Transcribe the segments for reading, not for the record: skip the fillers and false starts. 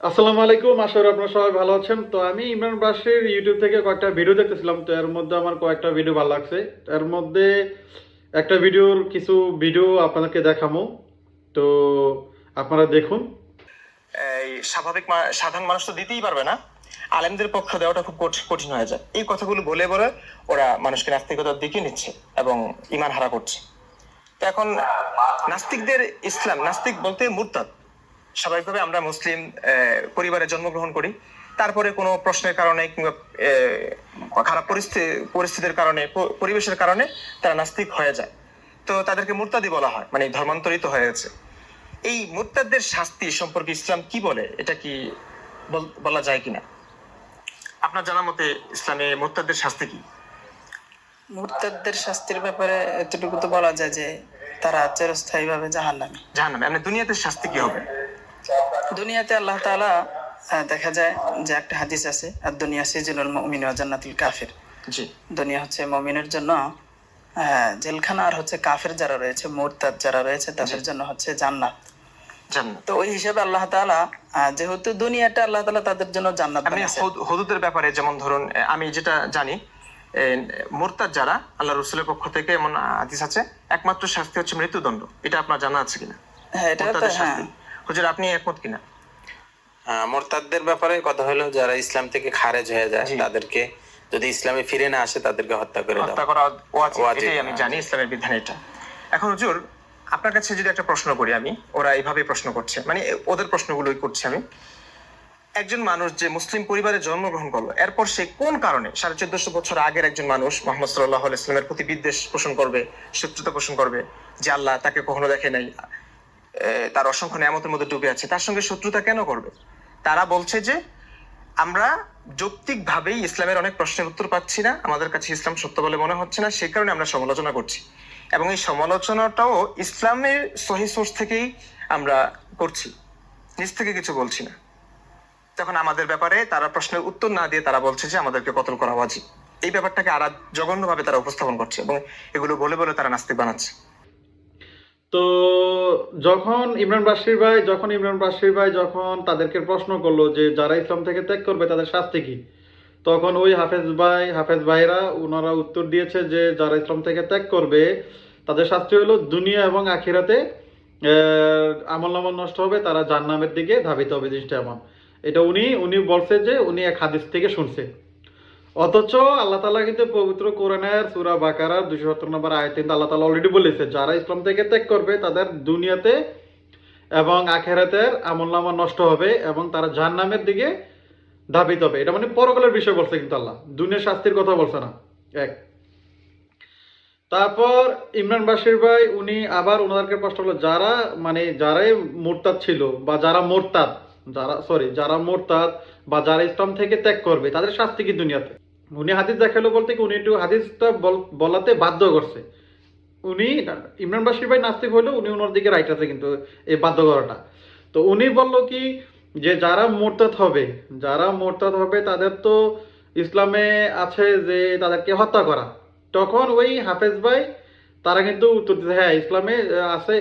আসসালামু আলাইকুম, আশা করি আপনারা সবাই ভালো আছেন। তো আমি ইমরান বাশির ইউটিউব থেকে কয়েকটা ভিডিও দেখতেছিলাম। তো এর মধ্যে আমার কয়েকটা ভিডিও ভালো লাগছে। এর মধ্যে একটা ভিডিওর কিছু ভিডিও আপনাদেরকে দেখাবো। তো আপনারা দেখুন। এই সাধারণ মানুষ তো দিতেই পারবে না, আলেমদের পক্ষ দেওয়াটা খুব কঠিন হয়ে যায়। এই কথাগুলো বলে বলে ওরা মানুষকে নাস্তিকতার দিকে নিচ্ছে এবং ইমান হারা করছে। তো এখন নাস্তিকদের নাস্তিক বলতে মুরতাদ। স্বাভাবিকভাবে আমরা মুসলিম পরিবারে জন্মগ্রহণ করি, তারপরে কোনো প্রশ্নের কারণে কিংবা খারাপ পরিস্থিতির কারণে, পরিবেশের কারণে তারা নাস্তিক হয়ে যায়। তো তাদেরকে মুরতাদি বলা হয়, মানে ধর্মান্তরিত হয়ে গেছে। এই মুরতাদদের শাস্তি সম্পর্কে ইসলাম কি বলে, এটা কি বলা যায় কিনা? আপনার জানা মতে ইসলামে মুরতাদদের শাস্তি কি? মুরতাদদের শাস্তির ব্যাপারে এতটুকু তো বলা যায় যে তারা চিরস্থায়ী ভাবে জাহান্নামী। মানে দুনিয়াতে শাস্তি কি হবে? দুনিয়াতে আল্লাহ তাআলা দেখা যায় যে একটা হাদিস আছে, আর দুনিয়া সিজনুল মুমিন ওয়া জান্নাতুল কাফির। জি। দুনিয়া হচ্ছে মুমিনের জন্য জেলখানা, আর হচ্ছে কাফের যারা রয়েছে, মুরতাদ যারা রয়েছে তাদের জন্য হচ্ছে জান্নাত। তো ওই হিসাবে আল্লাহ তাআলা যেহেতু দুনিয়াটা আল্লাহ তাআলা তাদের জন্য জান্নাত বানিয়েছেন। হুদুদের ব্যাপারে যেমন ধরুন, আমি যেটা জানি, মুরতাদ যারা, আল্লাহ রাসূলের পক্ষ থেকে এমন হাদিস আছে, একমাত্র শাস্তি হচ্ছে মৃত্যুদণ্ড। এটা আপনার জানা আছে কিনা? হ্যাঁ, এটা তো হ্যাঁ। হুজুর, আপনি একমত কিনা? মোরতাদদের ব্যাপারে কথা হলো, যারা ইসলাম থেকে খারেজ হয়ে যায় তাদেরকে যদি ইসলামে ফিরে না আসে তাদেরকে হত্যা করে দাও। হত্যা করা ওয়াজিব, এটাই আমি জানি, ইসলামের বিধান এটা। এখন হুজুর, আপনার কাছে যদি একটা প্রশ্ন করি আমি, ওরা এইভাবে প্রশ্ন করছে, মানে ওদের প্রশ্নগুলোই করছি আমি। একজন মানুষ যে মুসলিম পরিবারে জন্মগ্রহণ করলো, এরপর সে কোন কারণে 1450 বছর আগের একজন মানুষ মোহাম্মদ সাল্লাল্লাহু আলাইহি ওয়াসাল্লামের প্রতি বিদ্বেষ পোষণ করবে, শত্রুতা পোষণ করবে, যে আল্লাহ তাকে কখনো দেখে নাই, তার অসংখ্য নিয়ামতের মধ্যে ডুবে আছে, তার সঙ্গে শত্রুতা কেন করবে? তারা বলছে যে আমরা যৌক্তিক ভাবেই ইসলামের অনেক প্রশ্নের উত্তর পাচ্ছি না, আমাদের কাছে ইসলাম সত্য বলে মনে হচ্ছে না, সেই কারণে আমরা সমালোচনা করছি, এবং এই সমালোচনাটাও ইসলামের সহিহ সোর্স থেকেই আমরা করছি, নিজ থেকে কিছু বলছি না। তখন আমাদের ব্যাপারে তারা প্রশ্নের উত্তর না দিয়ে তারা বলছে যে আমাদেরকে কতল করা ওয়াজিব। এই ব্যাপারটাকে আর জঘন্যভাবে তারা উপস্থাপন করছে এবং এগুলো বলে বলে তারা নাস্তিক বানাচ্ছে। তো ইমরান বাশির ভাই যখন তাদেরকে প্রশ্ন করলো যে যারা ইসলাম থেকে ত্যাগ করবে তাদের শাস্তি কি, তখন ওই হাফেজ ভাইরা ওনারা উত্তর দিয়েছে যে যারা ইসলাম থেকে ত্যাগ করবে তাদের শাস্তি হলো দুনিয়া এবং আখিরাতে আমল নষ্ট হবে, তারা জান্নামের দিকে ধাবিত হবে। জিনিসটা এমন, এটা উনি বলছে যে উনি এক হাদিস থেকে শুনছে। অথচ আল্লাহ তাআলা কিন্তু পবিত্র কোরআনের সূরা বাকারার 270 নম্বর আয়াতে আল্লাহ তাআলা অলরেডি বলেছে যারা ইসলাম থেকে ত্যাগ করবে তাদের দুনিয়াতে এবং আখিরাতের আমলনামা নষ্ট হবে এবং তারা জাহান্নামের দিকে ধাবিত হবে। এটা মানে পরকালের বিষয় বলছে, কিন্তু আল্লাহ দুনিয়ার শাস্তির কথা বলছে না। এক, তারপর ইমরান বাশির ভাই উনি আবার ওনাদেরকে প্রশ্ন করলো যারাই মোরতাদ ছিল বা যারা মোরতাদ বা যারা ইসলাম থেকে ত্যাগ করবে তাদের শাস্তি কি দুনিয়াতে? উনি হাদিস দেখালো বলতে কি উনি একটু হাদিসটা বলাতে বাধ্য করছে। উনি ইমরান বাশির ভাই নাস্তিক হইলেও উনি ওনার দিকে রাইট আছে কিন্তু এই বাধ্য করাটা। তো উনি বলল কি যে যারা মোরতাদ হবে তাদের তো ইসলামে আছে যে তাদেরকে হত্যা করা। তখন ওই হাফেজ ভাই তারা কিন্তু উত্তর দিচ্ছে হ্যাঁ ইসলামে আছে,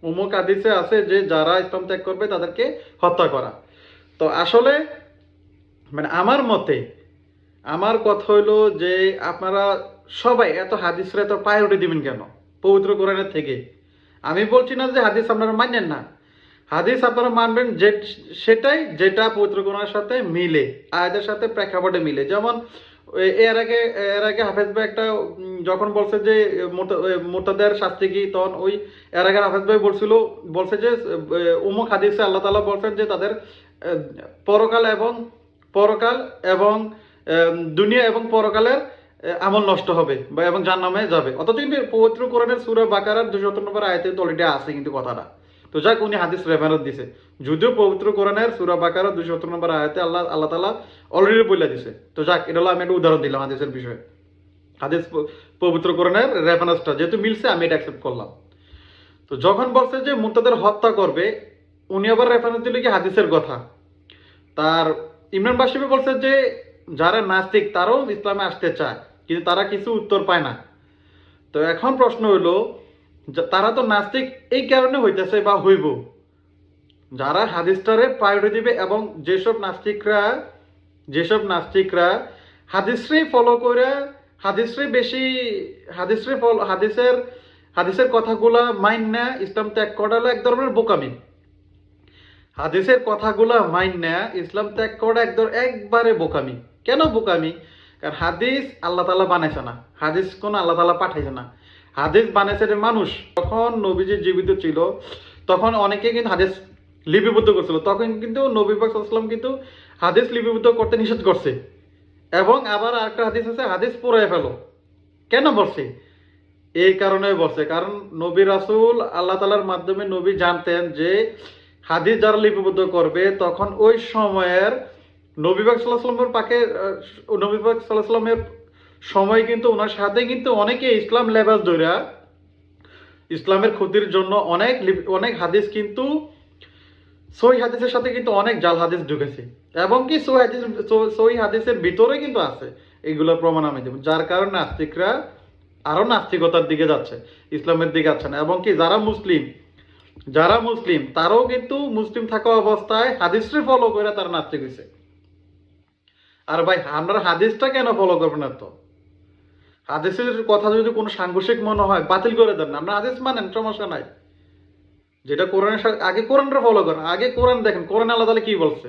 উমুক হাদিসে আছে যে যারা ইসলাম ত্যাগ করবে তাদেরকে হত্যা করা। তো আসলে মানে আমার কথা হইলো যে আপনারা সবাই এত হাদিসরা এত প্রায়োরিটি দিবেন কেন পবিত্র কোরআনের থেকে? আমি বলছি না যে হাদিস আপনারা মানেন না, হাদিস আপনারা মানবেন সেটাই যেটা পবিত্র কোরআনের সাথে মিলে, আয়াতের সাথে প্রেক্ষাপটে মিলে। যেমন এর আগে হাফেজ ভাই একটা যখন বলছে যে মোরতাদের শাস্তি কি, তখন ওই এর আগে হাফেজ ভাই বলছে যে উমুক হাদিসে আল্লাহ তাআলা বলছেন যে তাদের পরকাল এবং দুনিয়া এবং পরকালের আমল নষ্ট হবে বা এবং জাহান্নামে যাবে। অথচ কিন্তু পবিত্র কোরআনের সূরা বাকারার 270 নম্বর আয়াতে তো অলরেডি আছে কিন্তু কথাটা। তো যাক উনি হাদিস রেফারেন্স দিছে, যদিও পবিত্র কোরআনের সূরা বাকারার 270 নম্বর আয়াতে আল্লাহ তাআলা অলরেডি বলে দিছে। তো যাক এটা হলো আমি একটা উদাহরণ দিলাম হাদিসের বিষয়ে, হাদিস পবিত্র কোরআনের রেফারেন্সটা যেহেতু মিলছে আমি এটা অ্যাকসেপ্ট করলাম। তো যখন বলছে যে মুরতাদের হত্যা করবে, উনি আবার রেফারেন্স দিল কি হাদিসের কথা। তার ইমরান বাশির বলছে যে যারা নাস্তিক তারাও ইসলামে আসতে চায় কিন্তু তারা কিছু উত্তর পায় না। তো এখন প্রশ্ন হইল তারা তো নাস্তিক এই কারণে হইতেছে বা হইব, যারা হাদিসটারে প্রায়োরিটি দিবে এবং যেসব নাস্তিকরা হাদিসরে ফলো করে হাদিসরে বেশি হাদিসের কথাগুলা মাইন না ইসলাম ত্যাগ করা হলো এক ধরনের বোকামি। হাদিসের কথাগুলা মাইন না ইসলাম ত্যাগ করা একবারে বোকামি। কেন বোকামি? কারণ হাদিস আল্লাহ তাআলা বানাইছে না, হাদিস কোন আল্লাহ তাআলা পাঠাইছে না, হাদিস বানাইছে মানুষ। যখন নবীজি জীবিত ছিল তখন অনেকে কিন্তু হাদিস লিপিবদ্ধ করছিল, তখন কিন্তু নবী পাক সাল্লাল্লাহু আলাইহি ওয়াসাল্লাম কিন্তু হাদিস লিপিবদ্ধ করতে নিষেধ করছে। এবং আবার আরেকটা হাদিস আছে, হাদিস পুরাই ফেলো। কেন বলছে? এই কারণে বলছে, কারণ নবী রাসূল আল্লাহ তাআলার মাধ্যমে নবী জানতেন যে হাদিস যারা লিপিবদ্ধ করবে তখন ওই সময়ের নবী পাক সাল্লাল্লাহু আলাইহি ওয়াসাল্লামের নবী পাক সাল্লাল্লাহু আলাইহি ওয়াসাল্লামের সময় কিন্তু ওনার সাথে কিন্তু অনেকে ইসলাম লেবাস ধইরা ইসলামের ক্ষতির জন্য অনেক হাদিস কিন্তু সহিহ হাদিসের সাথে কিন্তু অনেক জাল হাদিস ঢুকেছে, এবং কি সহিহ হাদিসের ভিতরে কিন্তু আছে। এগুলোর প্রমাণ আমি দেব, যার কারণে নাস্তিকরা আরো নাস্তিকতার দিকে যাচ্ছে, ইসলামের দিকে যাচ্ছে না। এবং কি যারা মুসলিম তারাও কিন্তু মুসলিম থাকা অবস্থায় হাদিসকে ফলো করে তারা নাস্তিক হয়েছে। আর ভাই আমরা হাদিসটা কেন ফলো করবো না? তো হাদিসের কথা যদি কোনো সাংঘর্ষিক মনে হয় বাতিল করে দেন না, আমরা হাদিস মানেন, সমস্যা নাই। যেটা কোরআনের সাথে আগে কোরআনটা ফলো করেন, আগে কোরআন দেখেন, কোরআন আল্লাহ তাআলা কি বলছে।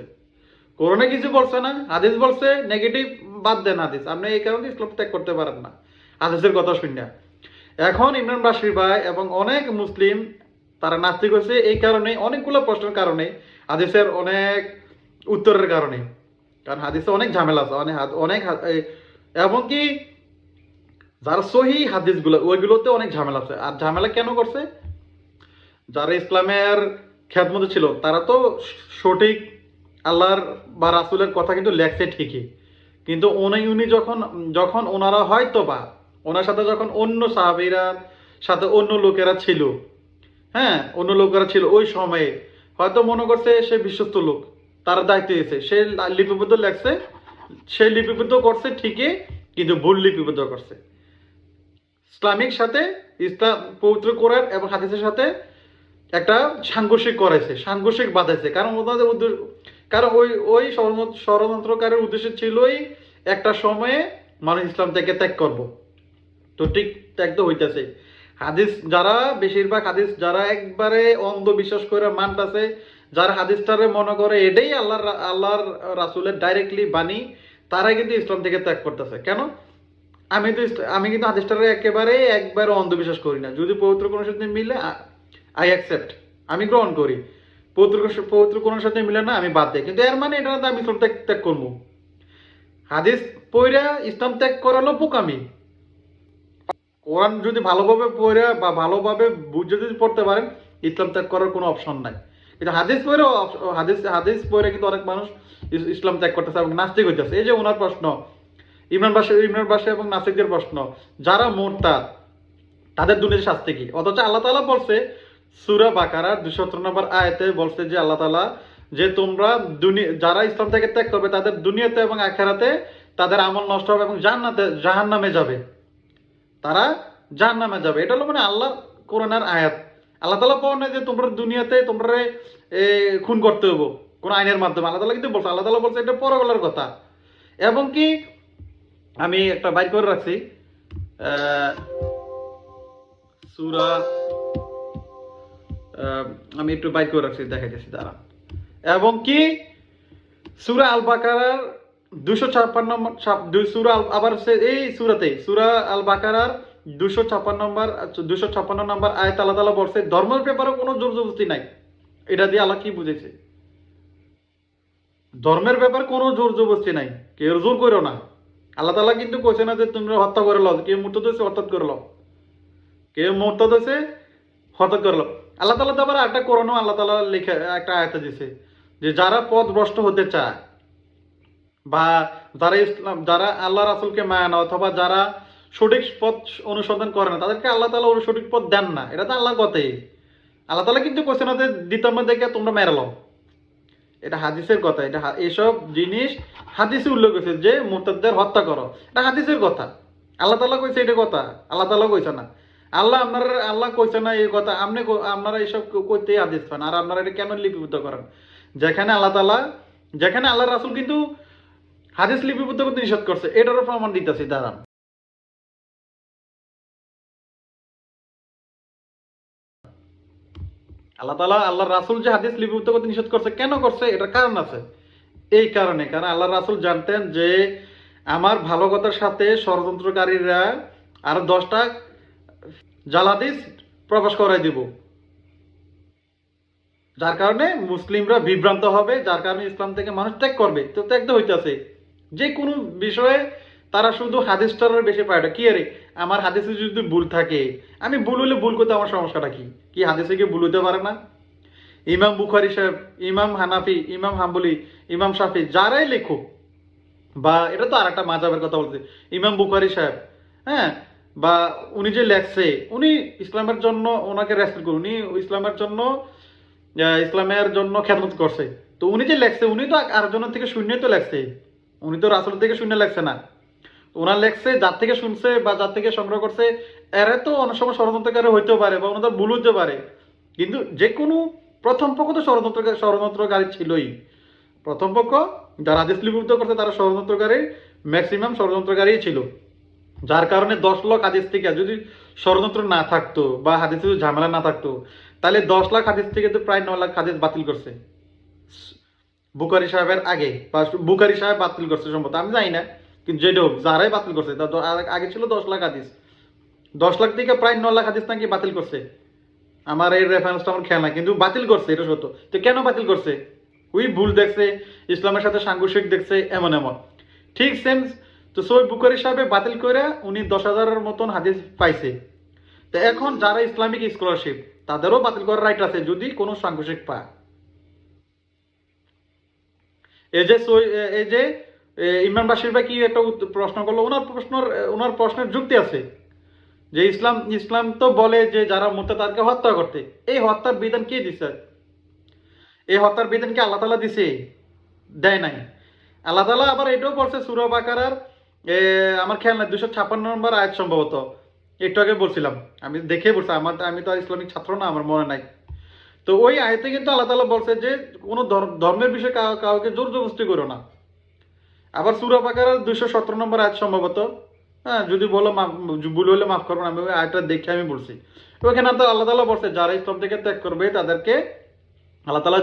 কোরআনে কিছু বলছে না, হাদিস বলছে, নেগেটিভ বাদ দেন হাদিস। আপনি এই কারণে ইসলাম ত্যাগ করতে পারেন না হাদিসের কথা শুনে। এখন ইমরান বাশির ভাই এবং অনেক মুসলিম তারা নাস্তিক হয়েছে এই কারণে, অনেকগুলো প্রশ্নের কারণে, হাদিসের অনেক উত্তরের কারণে। কারণ হাদিসে অনেক ঝামেলা আছে, অনেক এবং কি যারা সহিহ হাদিসগুলো ওইগুলোতে অনেক ঝামেলা আছে। আর ঝামেলা কেন করছে? যারা ইসলামের খেদমতে ছিল তারা তো সঠিক আল্লাহর বা রাসূলের কথা কিন্তু লেখছে ঠিকই, কিন্তু উনি যখন ওনারা হয়তো বা ওনার সাথে যখন অন্য সাহাবীরা সাথে অন্য লোকেরা ছিল, হ্যাঁ অন্য লোকেরা ছিল ওই সময়ে, হয়তো মনে করছে সে বিশ্বস্ত লোক, তার দায়িত্ব দিয়েছে, সে লিপিবদ্ধ লেখছে, সে লিপিবদ্ধ করছে ঠিকই, কিন্তু ভুল লিপিবদ্ধ করছে। ইসলামিক সাথে ইসলাম পবিত্র কোরআন এবং হাদিসের সাথে একটা সাংঘর্ষিক বাধাইছে। কারণ ওনাদের উদ্দেশ্য, কারণ ওই ষড়যন্ত্রকারের উদ্দেশ্য ছিলই একটা সময়ে মানুষ ইসলাম থেকে ত্যাগ করব। তো ঠিক ত্যাগ তো হইতেছে। হাদিস যারা বেশিরভাগ হাদিস যারা একবারে অন্ধবিশ্বাস করে মানতেছে, যারা হাদিসটারে মনে করে এটাই আল্লাহর রাসূলের ডাইরেক্টলি বাণী, তারাই কিন্তু ইসলাম থেকে ত্যাগ করতেছে। কেন? আমি কিন্তু হাদিসটারে একবারে অন্ধবিশ্বাস করি না। যদি পবিত্র কোরআনের সাথে মিলে আই অ্যাকসেপ্ট, আমি গ্রহণ করি। পবিত্র কোরআনের সাথে মিলে না, আমি বাদ দিই। কিন্তু এর মানে এটা না আমি ইসলাম ত্যাগ করবো। হাদিস পড়া ইসলাম ত্যাগ করালো বোকামি। কোরআন যদি ভালোভাবে পড়ে বা ভালোভাবে বুঝে যদি পড়তে পারেন, ইসলাম ত্যাগ করার কোনো অপশন নাই। কিন্তু হাদিস পড়ে কিন্তু অনেক মানুষ ইসলাম ত্যাগ করতেছে এবং নাস্তিক হইতেছে। এই যে ওনার প্রশ্ন, ইমরান বাশী এবং নাস্তিকদের প্রশ্ন, যারা মুরতাদ তাদের দুনিয়ার শাস্তি কি? অথচ আল্লাহ তাআলা বলছে সূরা বাকারার 217 নম্বর আয়াতে বলছে যে আল্লাহ তাআলা যে তোমরা যারা ইসলাম থেকে ত্যাগ করবে তাদের দুনিয়াতে এবং আখিরাতে তাদের আমল নষ্ট হবে এবং জাহান্নামে যাবে, তারা জাহান্নামে যাবে। এটা হলো মানে আল্লাহ কোরআনের আয়াত। আল্লাহ তাআলা বলেন যে তোমরা দুনিয়াতে তোমরা খুন করতে হবে কোন আইনের মাধ্যমে। আল্লাহ তাআলা কিন্তু বলছে, আল্লাহ তাআলা বলছে এটা পরকালের কথা। এবং কি আমি একটা বাইর করে রাখছি সূরা, আমি একটু বাইর করে রাখছি, দেখাইতেছি দাঁড়া। এবং কি সূরা আল বাকারার 256 নম্বর আবার এই সূরা আল বাকারার 256 নম্বর আয়াত আল্লাহ তাআলা বলছে ধর্মের ব্যাপারে কোনো জোর জবরদস্তি নাই। এটা দিয়ে আল্লাহ কি বুঝেছে? ধর্মের ব্যাপারে কোনো জোর জবরদস্তি নাই, কেউ জোর করো না। আল্লাহ তাআলা কিন্তু কইছে না যে তোমরা হত্যা করে লও, কেউ মুরতাদ হইছে হত্যা করে লও, কেউ মুরতাদ হইছে হত্যা করে লও। আল্লাহ তাআলা তো আবার একটা কোরআনও আল্লাহ তাআলা লেখা একটা আয়াত দিয়েছে যে যারা পথভ্রষ্ট হতে চায় বা যারা আল্লাহ রাসূলকে মানে না অথবা যারা সঠিক পথ অনুসন্ধান করে না তাদেরকে আল্লাহ তাআলা সঠিক পথ দেন না। এটা তো আল্লাহর কথাই। আল্লাহ তাআলা কিন্তু কইছে না যে দ্বিতীয় দেখে তোমরা মেরে লও। এটা হাদিসের কথা। এটা এসব জিনিস হাদিসে উল্লেখ করেছে যে মুরতাদদের হত্যা করো, এটা হাদিসের কথা। আল্লাহ তাআলা কইছে এটা কথা, আল্লাহ তাআলা কইছে না। আল্লাহ কইছে না এই কথা, আপনারা এইসব কইতে আদেশ পান, আর আপনারা এটা কেন লিপিবদ্ধ করেন? যেখানে আল্লাহ রাসূল কিন্তু হাদিস লিপিবদ্ধ করতে নিষেধ করছে, এটারও প্রমাণ দিতেছি, দাঁড়ান। আল্লাহ রাসূল যে হাদিস লিপিবদ্ধ করতে নিষেধ করছে, কেন করছে? এটার কারণ আছে। এই কারণে, কারণ আল্লাহ রাসূল জানতেন যে আমার ভালো কথার সাথে ষড়যন্ত্রকারীরা আরো 10টা জাল হাদিস প্রকাশ করাই দিব, যার কারণে মুসলিমরা বিভ্রান্ত হবে, যার কারণে ইসলাম থেকে মানুষ ত্যাগ করবে। তো ত্যাগ তো হইতেছে যে কোনো বিষয়ে, তারা শুধু হাদিসটার বেশি পায়টা কি আরে আমার হাদিসে যদি ভুল থাকে, আমি ভুল হইলে ভুল করতে আমার সমস্যাটা কি? কি হাদিসে কি ভুল হইতে পারে না? ইমাম বুখারী সাহেব, ইমাম হানাফি, ইমাম হাম্বলি, ইমাম শাফি যারাই লেখুক, বা এটা তো আর একটা মাযহাবের কথা বলছে, ইমাম বুখারী সাহেব, হ্যাঁ, বা উনি যে লেখছে, উনি ইসলামের জন্য ওনাকে রেসপেক্ট করুন, উনি ইসলামের জন্য খেদমত করছে। তো উনি যে লেখছে, উনি তো আরেকজনের থেকে শূন্য তো লেখছে, উনি তো রাসূল থেকে শূন্য লেখছে না। ওনার লেখছে যার থেকে শুনছে বা যার থেকে সংগ্রহ করছে, এরা তো অনেক সময় ষড়যন্ত্রকারী হইতেও পারে বা ওনাদের ভুল হইতে পারে, কিন্তু যে কোনো প্রথম পক্ষ তো ষড়যন্ত্রকারী ছিলই। প্রথম পক্ষ যারা হাদিস লিপিবদ্ধ করছে তারা ষড়যন্ত্রকারী, ম্যাক্সিমাম ষড়যন্ত্রকারী ছিল। যার কারণে 10 লাখ হাদিস থেকে যদি ষড়যন্ত্র না থাকতো বা হাদিসে যদি ঝামেলা না থাকতো, তাহলে 10 লাখ হাদিস থেকে তো প্রায় 9 লাখ হাদিস বাতিল করছে বুখারী সাহেবের আগে, বা বুখারী সাহেব বাতিল করছে সম্ভবত, আমি জানি না, কিন্তু যেটা হোক যারাই বাতিল করছে, তার আগে ছিল 10 লাখ হাদিস, 10 লাখ থেকে প্রায় 9 লাখ হাদিস নাকি বাতিল করছে। আমার এই রেফারেন্সটা আমার খেয়াল না, কিন্তু বাতিল করছে, এটা সত্য। তো কেন বাতিল করছে? ওই ভুল দেখছে, ইসলামের সাথে সাংঘর্ষিক দেখছে, এমন ঠিক সেম। তো সই বুখারী সাহেব বাতিল করে উনি 10,000-এর মতন হাদিস পাইছে। তো এখন যারা ইসলামিক স্কলারশিপ, তাদেরও বাতিল করার রাইট আছে যদি কোনো সাংঘর্ষিক পায়। এই যে ইমরান বাশির ভাই কি একটা প্রশ্ন করলো, ওনার প্রশ্নের যুক্তি আছে যে ইসলাম তো বলে যে যারা মুরতাদ তাদেরকে হত্যা করতে। এই হত্যার বিধান কে দিছে? এই হত্যার বিধান কি আল্লাহ তাআলা দিছে? দেয় নাই। আল্লাহ তাআলা আবার এটাও বলছে সূরা বাকারার, আমার খেয়াল নাই 256 নম্বর আয়াত সম্ভবত, একটু আগে বলছিলাম, আমি দেখে বলছি, আমি তো আর ইসলামিক ছাত্র না, আমার মনে নাই। তো ওই আয়াতে কিন্তু আল্লাহ তাআলা বলছে যে কোনো ধর্মের বিষয়ে কাউকে জোর জবরদস্তি করো না। আবার সূরা বাকারার 217 নম্বর আয়াত সম্ভবত, হ্যাঁ, যদি বলো ভুল হলে মাফ করবেন, আমি ওই আয়াতটা দেখে আমি বলছি। ওইখানে তো আল্লাহ তাআলা বলছে যারা ইসলাম থেকে ত্যাগ করবে তাদেরকে আল্লাহ তাআলা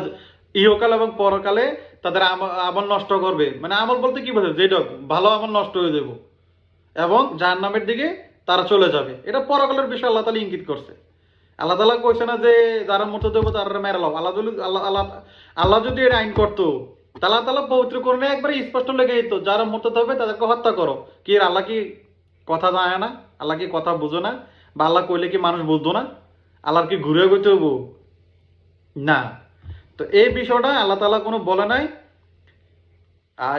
ইহকাল এবং পরকালে তাদের আমল নষ্ট করবে। মানে আমল বলতে কি বোঝায়? যেটা ভালো আমল নষ্ট হয়ে যাবে এবং জাহান্নামের দিকে তারা চলে যাবে। এটা পরকালের বিষয় আল্লাহ তাআলা ইঙ্গিত করছে। আল্লাহ তাআলা কইছে না যে যারা মুরতাদ হবে তারা মেরে লাও। আল্লাহ যদি এর আইন করতো, তাআলা পবিত্র কোরআনে একবারে স্পষ্ট লেগে যেত যারা মুরতাদ হবে তাদেরকে হত্যা করো। কি আল্লাহ কি কথা জানে না? আল্লাহ কি কথা বুঝো না? বা আল্লাহ কইলে কি মানুষ বুঝতো না? আল্লাহর কি ঘুরে গইতে হবো? না। তো এই বিষয়টা আল্লাহ তাআলা কোনো বলে নাই।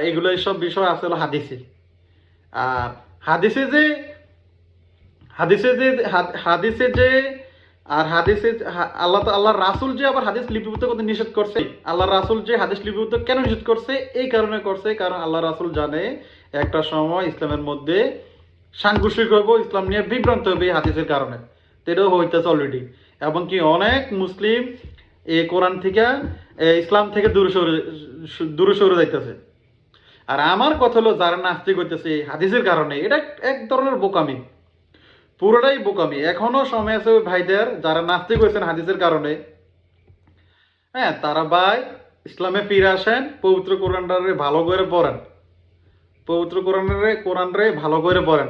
এগুলো এইসব বিষয় আছে হলো হাদিসে। আর হাদিসে যে আল্লাহর রাসূল যে আবার হাদিস লিপিবদ্ধ করতে নিষেধ করছে, আল্লাহর রাসূল যে হাদিস লিপিবদ্ধ কেন নিষেধ করছে? এই কারণে করছে, কারণ আল্লাহ রাসূল জানে একটা সময় ইসলামের মধ্যে সাংঘর্ষিক হইব, ইসলাম নিয়ে বিভ্রান্ত হবে এই হাদিসের কারণে। তো এটাও হইতেছে অলরেডি, এবং কি অনেক মুসলিম এই কোরআন থেকে ইসলাম থেকে দূরে সরে যাইতেছে। আর আমার কথা হলো যারা নাস্তিক হইতেছে হাদিসের কারণে, এটা এক ধরনের বোকামি, পুরোটাই বোকামি। এখনো সময় আছে ভাইদের যারা নাস্তিক হয়েছেন হাদিসের কারণে, হ্যাঁ, তারা ভাই ইসলামে ফিরে আসেন, পবিত্র কোরআনটারে ভালো করে পড়েন, পবিত্র কোরআনরে ভালো করে পড়েন।